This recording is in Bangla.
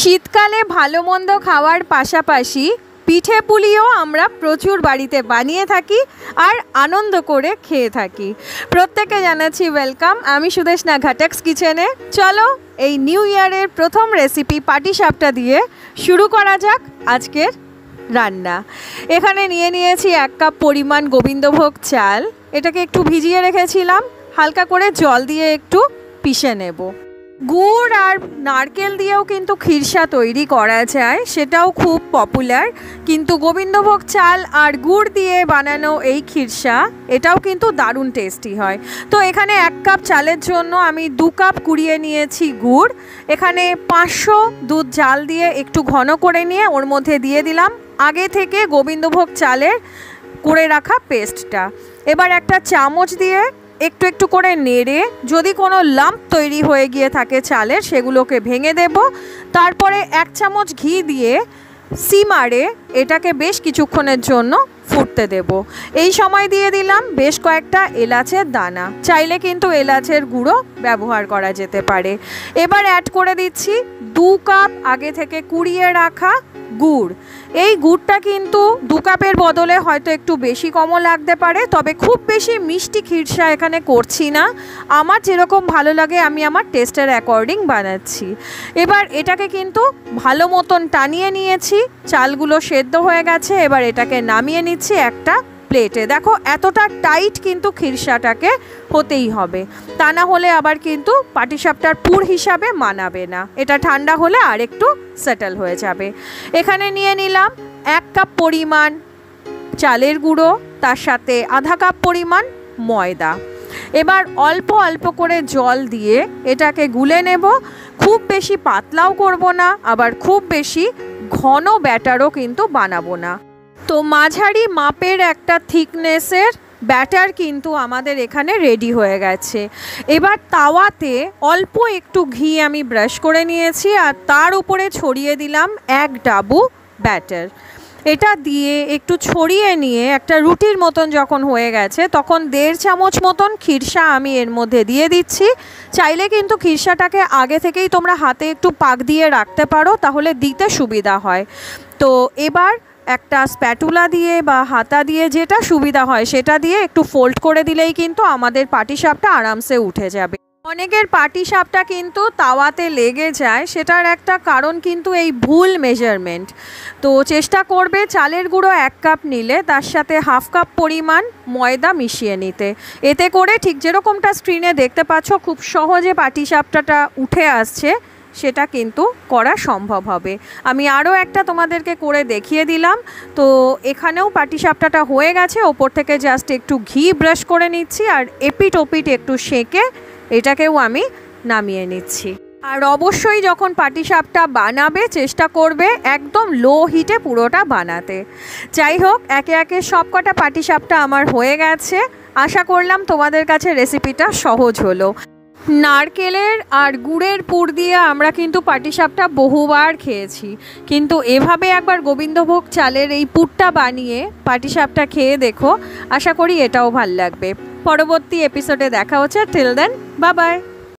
শীতকালে ভালো মন্দ খাওয়ার পাশাপাশি পিঠে পুলিও আমরা প্রচুর বাড়িতে বানিয়ে থাকি আর আনন্দ করে খেয়ে থাকি। প্রত্যেককে জানাচ্ছি ওয়েলকাম। আমি সুদেশনা ঘাটাক্স কিচেনে। চলো এই নিউ ইয়ারের প্রথম রেসিপি পাটিসাপটা দিয়ে শুরু করা যাক আজকের রান্না। এখানে নিয়ে নিয়েছি 1 কাপ পরিমাণ গোবিন্দভোগ চাল। এটাকে একটু ভিজিয়ে রেখেছিলাম, হালকা করে জল দিয়ে একটু পিষে নেব। গুড় আর নারকেল দিয়েও কিন্তু খিরসা তৈরি করা যায়, সেটাও খুব পপুলার। কিন্তু গোবিন্দভোগ চাল আর গুড় দিয়ে বানানো এই খিরসা এটাও কিন্তু দারুণ টেস্টি হয়। তো এখানে 1 কাপ চালের জন্য আমি 2 কাপ কুড়িয়ে নিয়েছি গুড়। এখানে 500 দুধ জাল দিয়ে একটু ঘন করে নিয়ে ওর মধ্যে দিয়ে দিলাম আগে থেকে গোবিন্দভোগ চালের করে রাখা পেস্টটা। এবার একটা চামচ দিয়ে একটু একটু করে নেড়ে যদি কোনো লাম্প তৈরি হয়ে গিয়ে থাকে চালের, সেগুলোকে ভেঙে দেব। তারপরে 1 চামচ ঘি দিয়ে সিমারে এটাকে বেশ কিছুক্ষণের জন্য ফুটতে দেব। এই সময় দিয়ে দিলাম বেশ কয়েকটা এলাচের দানা, চাইলে কিন্তু এলাচের গুঁড়ো ব্যবহার করা যেতে পারে। এবার অ্যাড করে দিচ্ছি 2 কাপ আগে থেকে কুড়িয়ে রাখা গুড়। এই গুড়টা কিন্তু 2 কাপের বদলে হয়তো একটু বেশি কমও লাগতে পারে, তবে খুব বেশি মিষ্টি খিরসা এখানে করছি না। আমার যেরকম ভালো লাগে আমি আমার টেস্টের অ্যাকর্ডিং বানাচ্ছি। এবার এটাকে কিন্তু ভালো মতন টানিয়ে নিয়েছি, চালগুলো সেদ্ধ হয়ে গেছে। এবার এটাকে নামিয়ে নিচ্ছি একটা প্লেটে। দেখো এতটা টাইট কিন্তু খিরসাটাকে হতেই হবে, তা না হলে আবার কিন্তু পাটিসাপটার পুর হিসাবে মানাবে না। এটা ঠান্ডা হলে আর একটু সেটেল হয়ে যাবে। এখানে নিয়ে নিলাম 1 কাপ পরিমাণ চালের গুঁড়ো, তার সাথে আধা কাপ পরিমাণ ময়দা। এবার অল্প অল্প করে জল দিয়ে এটাকে গুলে নেব। খুব বেশি পাতলাও করব না, আবার খুব বেশি ঘন ব্যাটারও কিন্তু বানাবো না। তো মাঝারি মাপের একটা থিকনেসের ব্যাটার কিন্তু আমাদের এখানে রেডি হয়ে গেছে। এবার তাওয়াতে অল্প একটু ঘি আমি ব্রাশ করে নিয়েছি আর তার উপরে ছড়িয়ে দিলাম 1 ডাবু ব্যাটার। এটা দিয়ে একটু ছড়িয়ে নিয়ে একটা রুটির মতন যখন হয়ে গেছে তখন 1.5 চামচ মতন খিরসা আমি এর মধ্যে দিয়ে দিচ্ছি। চাইলে কিন্তু খিরসাটাকে আগে থেকেই তোমরা হাতে একটু পাক দিয়ে রাখতে পারো, তাহলে দিতে সুবিধা হয়। তো এবার একটা স্প্যাটুলা দিয়ে বা হাতা দিয়ে যেটা সুবিধা হয় সেটা দিয়ে একটু ফোল্ড করে দিলেই কিন্তু আমাদের পাটিসাপটা আরামসে উঠে যাবে। অনেকের পাটিসাপটা কিন্তু তাওয়াতে লেগে যায়, সেটার একটা কারণ কিন্তু এই ভুল মেজারমেন্ট। তো চেষ্টা করবে চালের গুঁড়ো 1 কাপ নিলে তার সাথে 1/2 কাপ পরিমাণ ময়দা মিশিয়ে নিতে। এতে করে ঠিক যেরকমটা স্ক্রিনে দেখতে পাচ্ছ খুব সহজে পাটিসাপটাটা উঠে আসছে, সেটা কিন্তু করা সম্ভব হবে। আমি আরও একটা তোমাদেরকে করে দেখিয়ে দিলাম। তো এখানেও পাটিসাপটাটা হয়ে গেছে, ওপর থেকে জাস্ট একটু ঘি ব্রাশ করে নিচ্ছি আর এপিট ওপিট একটু সেঁকে এটাকেও আমি নামিয়ে নিচ্ছি। আর অবশ্যই যখন পাটিসাপটা বানাবে চেষ্টা করবে একদম লো হিটে পুরোটা বানাতে। যাই হোক, একে একে সবকটা পাটিসাপটা আমার হয়ে গেছে। আশা করলাম তোমাদের কাছে রেসিপিটা সহজ হলো। নারকেলের আর গুড়ের পুর দিয়ে আমরা কিন্তু পাটিসাপটা বহুবার খেয়েছি, কিন্তু এভাবে একবার গোবিন্দভোগ চালের এই পুরটা বানিয়ে পাটিসাপটা খেয়ে দেখো, আশা করি এটাও ভাল লাগবে। পরবর্তী এপিসোডে দেখা হচ্ছে। Till then, bye by.